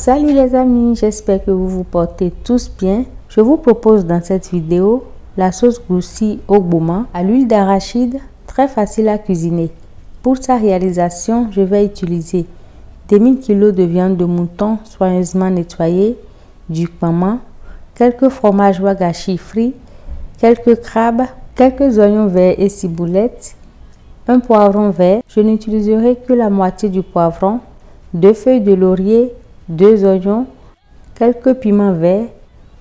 Salut les amis, j'espère que vous vous portez tous bien. Je vous propose dans cette vidéo la sauce goussi au gboma à l'huile d'arachide, très facile à cuisiner. Pour sa réalisation, je vais utiliser 2000 kg de viande de mouton soigneusement nettoyée, du kpama, quelques fromages wagashi frits, quelques crabes, quelques oignons verts et ciboulettes, un poivron vert, je n'utiliserai que la moitié du poivron, 2 feuilles de laurier, 2 oignons, quelques piments verts,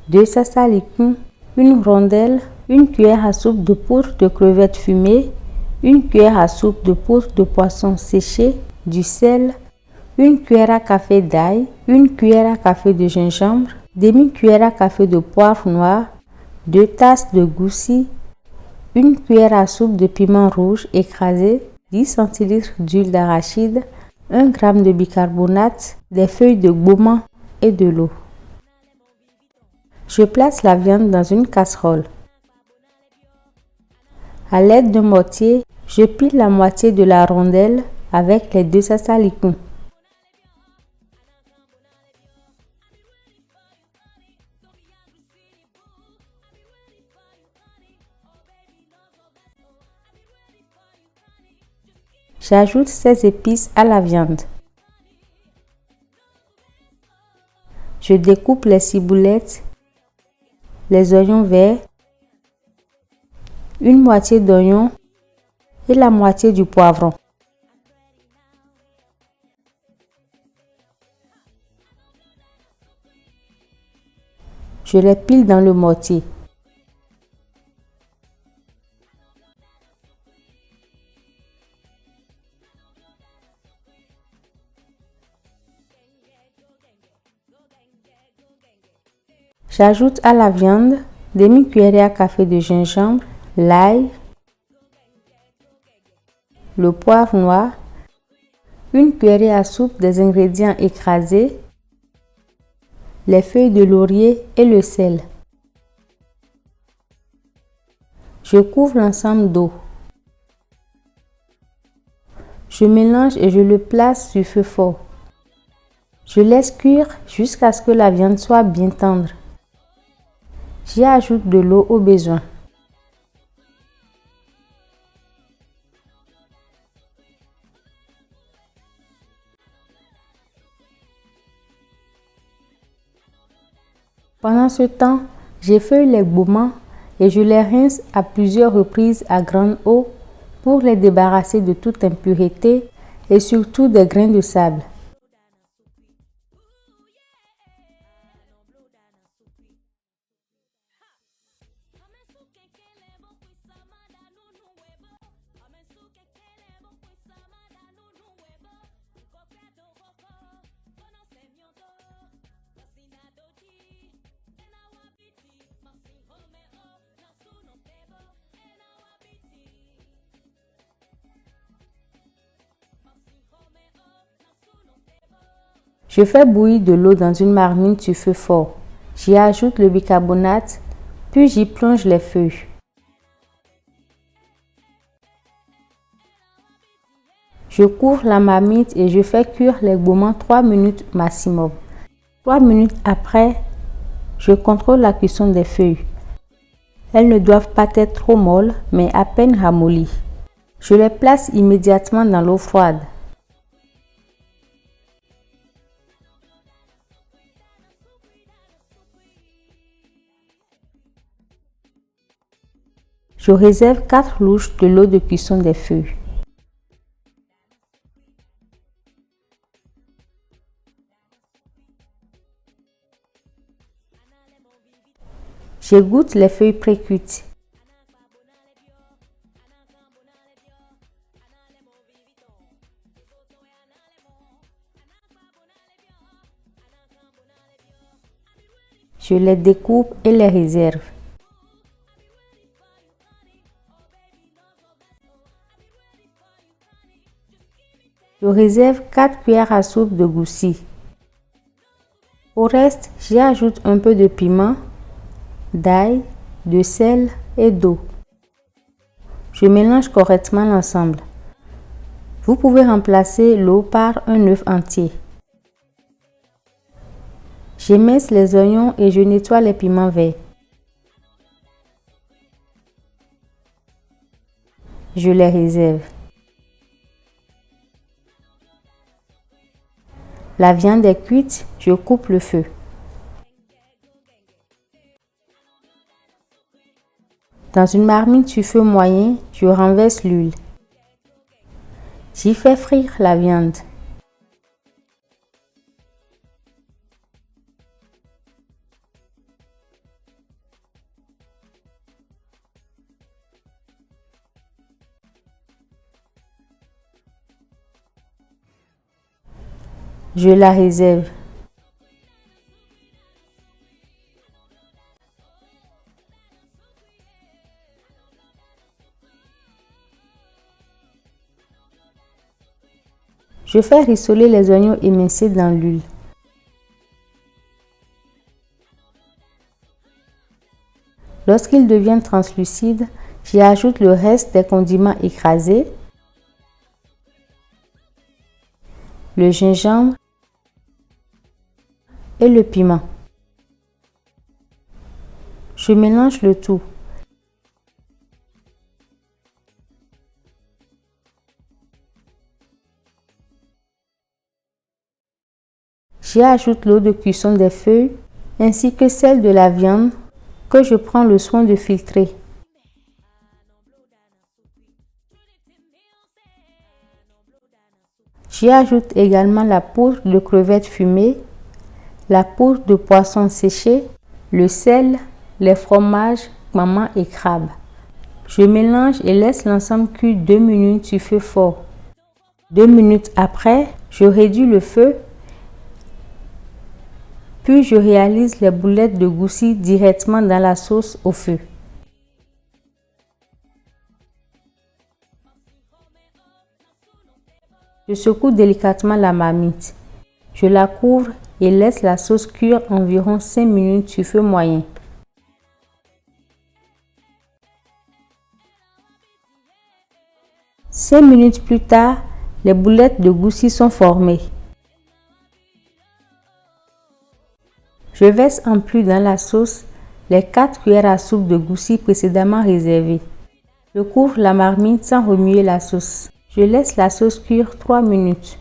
2 sasalikun, une rondelle, une cuillère à soupe de poudre de crevettes fumées, une cuillère à soupe de poudre de poisson séché, du sel, une cuillère à café d'ail, une cuillère à café de gingembre, demi-cuillère à café de poivre noir, 2 tasses de goussi, une cuillère à soupe de piment rouge écrasé, 10 centilitres d'huile d'arachide, 1 g de bicarbonate, des feuilles de gboma et de l'eau. Je place la viande dans une casserole. À l'aide d'un mortier, je pile la moitié de la rondelle avec les 2 sasalikun. J'ajoute ces épices à la viande. Je découpe les ciboulettes, les oignons verts, une moitié d'oignon et la moitié du poivron. Je les pile dans le mortier. J'ajoute à la viande demi-cuillère à café de gingembre, l'ail, le poivre noir, une cuillère à soupe des ingrédients écrasés, les feuilles de laurier et le sel. Je couvre l'ensemble d'eau. Je mélange et je le place sur feu fort. Je laisse cuire jusqu'à ce que la viande soit bien tendre. J'y ajoute de l'eau au besoin. Pendant ce temps, j'effeuille les gboma et je les rince à plusieurs reprises à grande eau pour les débarrasser de toute impureté et surtout des grains de sable. Je fais bouillir de l'eau dans une marmite sur feu fort. J'y ajoute le bicarbonate, puis j'y plonge les feuilles. Je couvre la marmite et je fais cuire les gboma 3 minutes maximum. 3 minutes après, je contrôle la cuisson des feuilles. Elles ne doivent pas être trop molles, mais à peine ramollies. Je les place immédiatement dans l'eau froide. Je réserve 4 louches de l'eau de cuisson des feuilles. J'égoutte les feuilles pré-cuites. Je les découpe et les réserve. Je réserve 4 cuillères à soupe de goussi. Au reste, j'y ajoute un peu de piment, d'ail, de sel et d'eau. Je mélange correctement l'ensemble. Vous pouvez remplacer l'eau par un œuf entier. J'émince les oignons et je nettoie les piments verts. Je les réserve. La viande est cuite, je coupe le feu. Dans une marmite sur feu moyen, je renverse l'huile. J'y fais frire la viande. Je la réserve. Je fais rissoler les oignons émincés dans l'huile. Lorsqu'ils deviennent translucides, j'y ajoute le reste des condiments écrasés, le gingembre et le piment. Je mélange le tout. J'y ajoute l'eau de cuisson des feuilles ainsi que celle de la viande que je prends le soin de filtrer. J'y ajoute également la poudre de crevettes fumées, la poudre de poisson séché, le sel, les fromages, maman et crabe. Je mélange et laisse l'ensemble cuire 2 minutes sur feu fort. 2 minutes après, je réduis le feu, puis je réalise les boulettes de goussi directement dans la sauce au feu. Je secoue délicatement la marmite. Je la couvre et laisse la sauce cuire environ 5 minutes sur feu moyen. Cinq minutes plus tard, les boulettes de goussi sont formées. Je verse en plus dans la sauce les 4 cuillères à soupe de goussi précédemment réservées. Je couvre la marmite sans remuer la sauce. Je laisse la sauce cuire 3 minutes.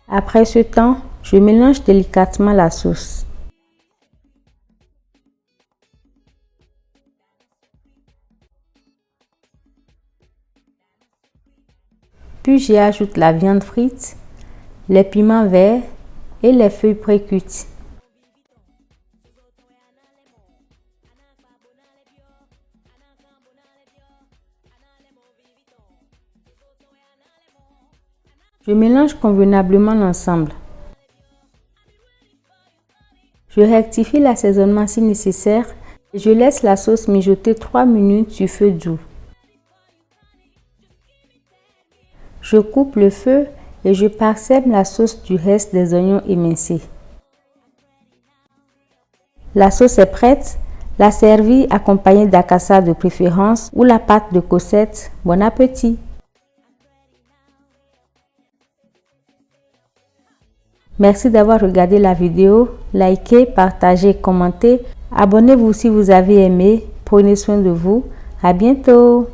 Après ce temps, je mélange délicatement la sauce. Puis j'y ajoute la viande frite, les piments verts et les feuilles pré-cuites. Je mélange convenablement l'ensemble. Je rectifie l'assaisonnement si nécessaire et je laisse la sauce mijoter 3 minutes sur feu doux. Je coupe le feu et je parsème la sauce du reste des oignons émincés. La sauce est prête. La servir accompagnée d'acassa de préférence ou la pâte de cossette. Bon appétit! Merci d'avoir regardé la vidéo. Likez, partagez, commentez. Abonnez-vous si vous avez aimé. Prenez soin de vous. À bientôt!